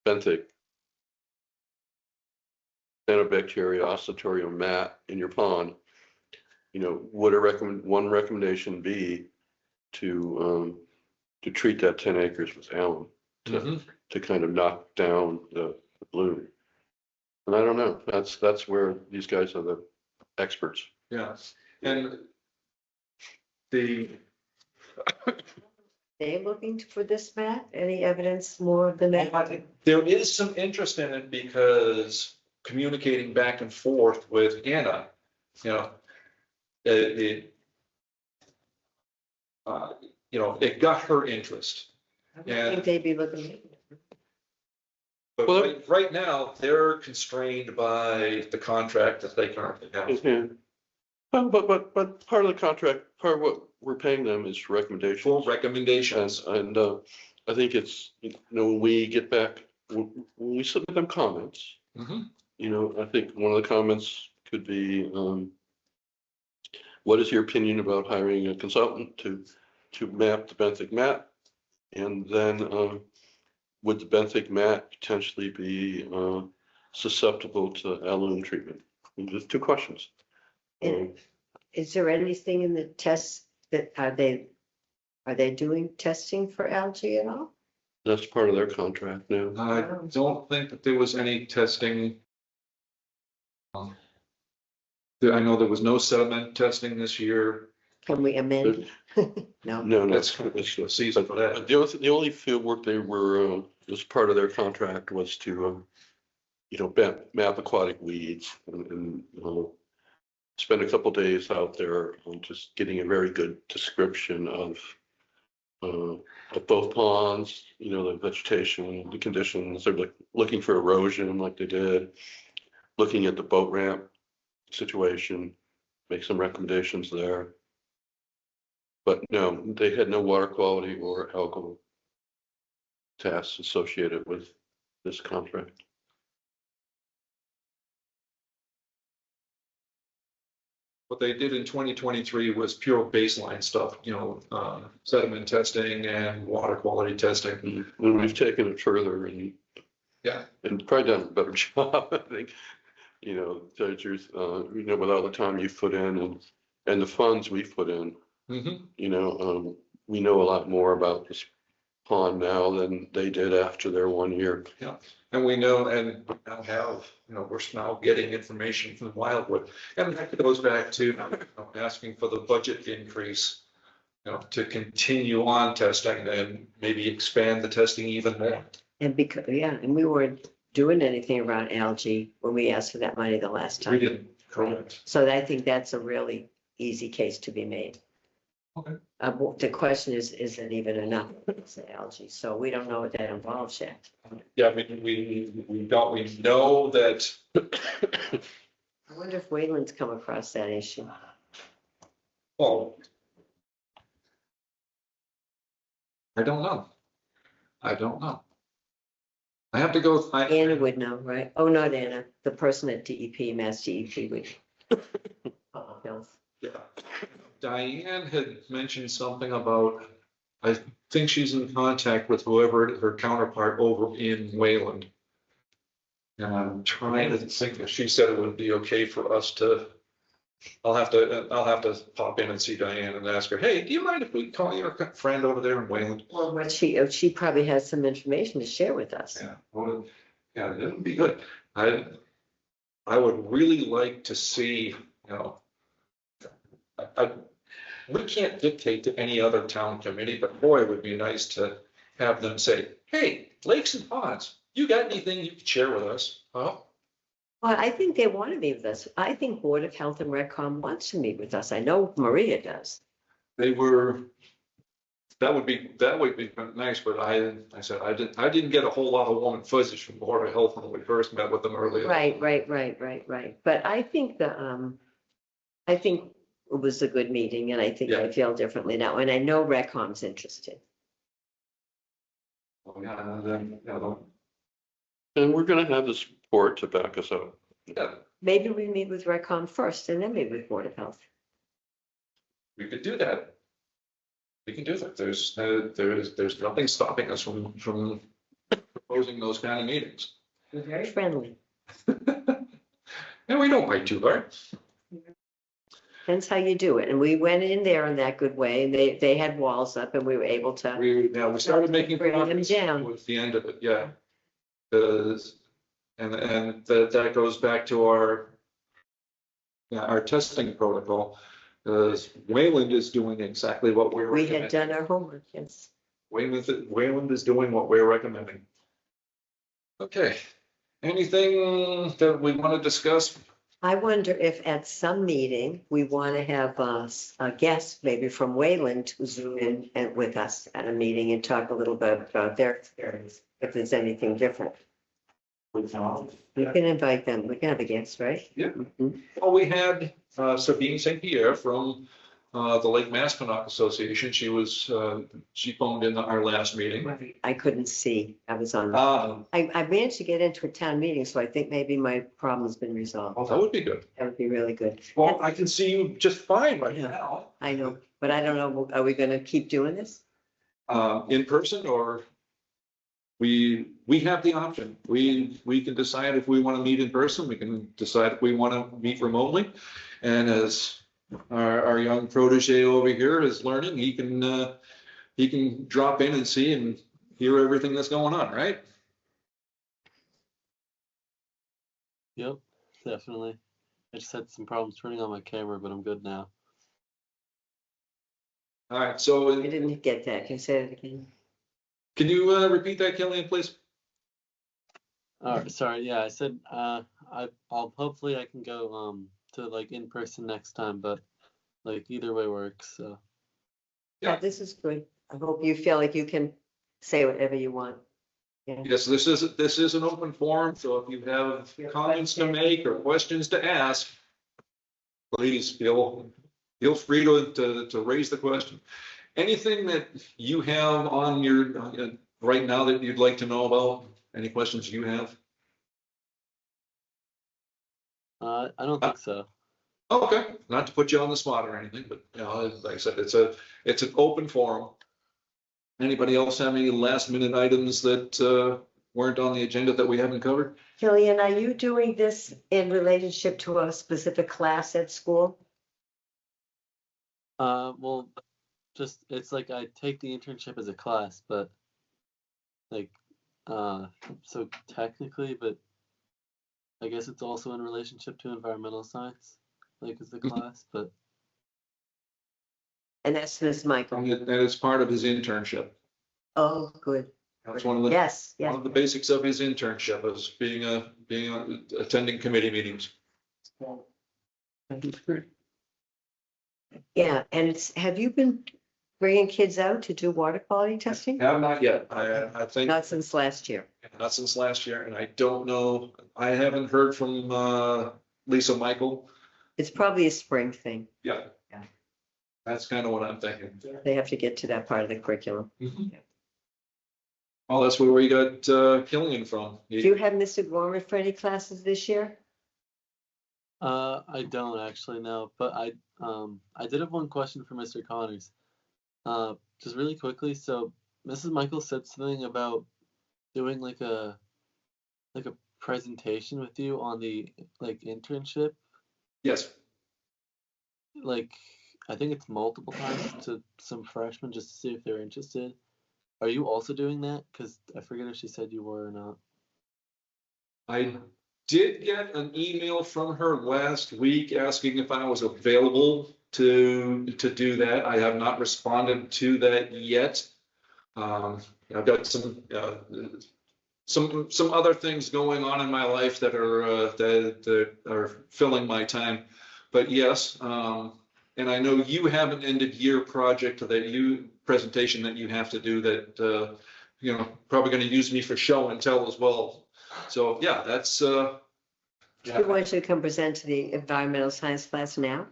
benthic Cyanobacteria oscillatorium mat in your pond, would one recommendation be to to treat that 10 acres with alum Mhm. to kind of knock down the bloom. And I don't know, that's where these guys are the experts. Yeah, and the, They looking for this map? Any evidence more than that? there is some interest in it because communicating back and forth with Anna, you know, it, you know, it got her interest. I would think they'd be looking. But Well, right now, they're constrained by the contract that they currently have. Yeah. But part of the contract, part of what we're paying them is Full recommendations. recommendations. And I think it's, you know, when we get back, when we submit them comments, Mhm. you know, I think one of the comments could be, what is your opinion about hiring a consultant to map the benthic map? And then, would the benthic map potentially be susceptible to alum treatment? Just two questions. And is there anything in the tests that, are they doing testing for algae at all? That's part of their contract now. I don't think that there was any testing. I know there was no sediment testing this year. Can we amend? No, No, That's it's the season for that. the only field work they were, as part of their contract was to, you know, map aquatic weeds and spend a couple days out there on just getting a very good description of both ponds, you know, the vegetation, the conditions. They're looking for erosion like they did, looking at the boat ramp situation, make some recommendations there. But no, they had no water quality or algal tests associated with this contract. What they did in 2023 was pure baseline stuff, you know, sediment testing and water quality testing. And we've taken it further Yeah. and probably done a better job, I think. You know, to tell you the truth, you know, with all the time you've put in and the funds we've put in, Mhm. you know, we know a lot more about this pond now than they did after their 1 year. And we know, and now have, you know, we're now getting information from Wildwood. And that goes back to, you know, asking for the budget increase, you know, to continue on testing and maybe expand the testing even more. and because, yeah, and we weren't doing anything around algae when we asked for that money the last We time. didn't, correct. So I think that's a really easy case to be made. Okay. The question is it even enough? It's algae, so we don't know what that involves yet. Yeah, I mean, we know that, I wonder if Wayland's come across that issue. oh. I don't know. I have to go, Anna would know, right? Oh, not Anna, the person at DEP, Mass DEP would. Public Health. yeah. Diane had mentioned something about, I think she's in contact with whoever her counterpart over in Wayland. And I'm trying to think if she said it would be okay for us to, I'll have to pop in and see Diane and ask her, hey, do you mind if we call your friend over there in Wayland? Well, what she probably has some information to share with us. Yeah, well, yeah, it would be good. I would really like to see, you know, we can't dictate to any other town committee, but boy, it would be nice to have them say, hey, lakes and ponds, you got anything you can share with us? Huh? Well, I think they want to meet with us. I think Board of Health and Redcom wants to meet with us. I know Maria does. They were, that would be nice, but I said, I didn't get a whole lot of warm and fuzzies from Board of Health when we first met with them earlier. Right. But I think I think it was a good meeting, and I think I Yeah. feel differently now, and I know Redcom's interested. Oh, yeah, and then, you know, And we're gonna have the support to back us up. yeah, Maybe we meet with Redcom first and then meet with Board of Health. we could do that. We can do that. There's nothing stopping us from proposing those kind of meetings. We're very friendly. And we don't bite too hard. Depends how you do it. And we went in there in that good way. And they had walls up and we were able to, We started making Bring them progress down. towards the end of it, yeah. And that goes back to our testing protocol. Wayland is doing exactly what we're we recommending. had done our homework, yes. Wayland is doing what we're recommending. Okay, anything that we want to discuss? I wonder if at some meeting, we want to have a guest, maybe from Wayland, to zoom in and with us at a meeting and talk a little bit about their experience, if there's anything different. We can invite them. We can have a guest, right? Yeah. Mhm. Well, we had Sabine St. Pierre from the Lake Maspinock Association. She phoned in our last meeting. I couldn't see. I was on, Um, I managed to get into a town meeting, so I think maybe my problem's been resolved. Well, that would be good. That would be really good. Well, I can see you just fine right Yeah. now. I know, but I don't know, are we gonna keep doing this? In person, or we have the option. We can decide if we want to meet in person. We can decide if we want to meet remotely. And as our young protege over here is learning, he can drop in and see and hear everything that's going on, right? Yep, definitely. I just had some problems turning on my camera, but I'm good now. All right, so I didn't get that. Can you say it again? can you repeat that, Killian, please? Sorry, yeah, I said I'll hopefully I can go to like in person next time, but like either way works. So Yeah, this is good. I hope you feel like you can say whatever you want. Yeah. Yes, this is an open forum, so if you have comments to make or questions to ask, please feel free to raise the question. Anything that you have on your right now that you'd like to know about? Any questions you have? I don't think so. Okay, not to put you on the spot or anything, but you know, like I said, it's an open forum. Anybody else have any last minute items that weren't on the agenda that we haven't covered? Killian, are you doing this in relationship to a specific class at school? Well, just it's like I take the internship as a class, but like so technically, but I guess it's also in relationship to environmental science, like as a class, but And that's Ms. Michael. And it's part of his internship. Oh, good. That's one of the Yes, one yes. of the basics of his internship is attending committee meetings. Yeah, and have you been bringing kids out to do water quality testing? Have not yet. I think Not since last year. not since last year, and I don't know. I haven't heard from Lisa Michael. It's probably a spring thing. Yeah. Yeah. That's kind of what I'm thinking. They have to get to that part of the curriculum. Well, that's where we got Killian from. Do you have Mr. Gorman for any classes this year? I don't actually know, but I did have one question for Mr. Connors. Just really quickly, so Mrs. Michael said something about doing like a presentation with you on the like internship. Yes. Like I think it's multiple times to some freshmen just to see if they're interested. Are you also doing that? Because I forget if she said you were or not. I did get an email from her last week asking if I was available to do that. I have not responded to that yet. I've got some other things going on in my life that are filling my time. But yes, and I know you have an end of year project presentation that you have to do that probably going to use me for show and tell as well. So yeah, that's We want you to come present to the environmental science class now,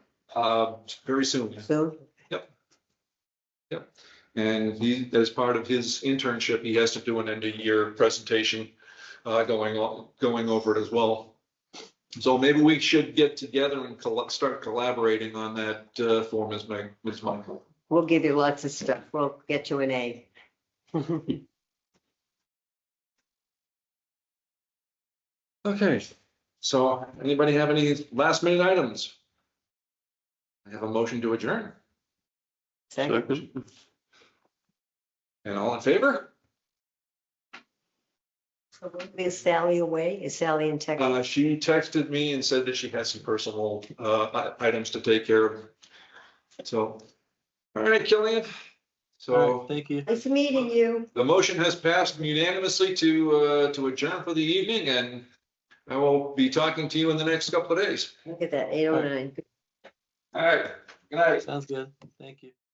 very soon. soon. Yep. And he, as part of his internship, he has to do an end of year presentation going over it as well. So maybe we should get together and start collaborating on that for Ms. Michael. We'll give you lots of stuff. We'll get you an A. Okay, so anybody have any last minute items? I have a motion to adjourn. Second. Second. And all in favor? So when is Sally away? Is Sally in Texas? She texted me and said that she has some personal items to take care of. So, all right, Killian. All So right, thank you. Nice meeting you. the motion has passed unanimously to adjourn for the evening, and I will be talking to you in the next couple of days. Look at that, 8:09. All right, good night. Sounds good. Thank you.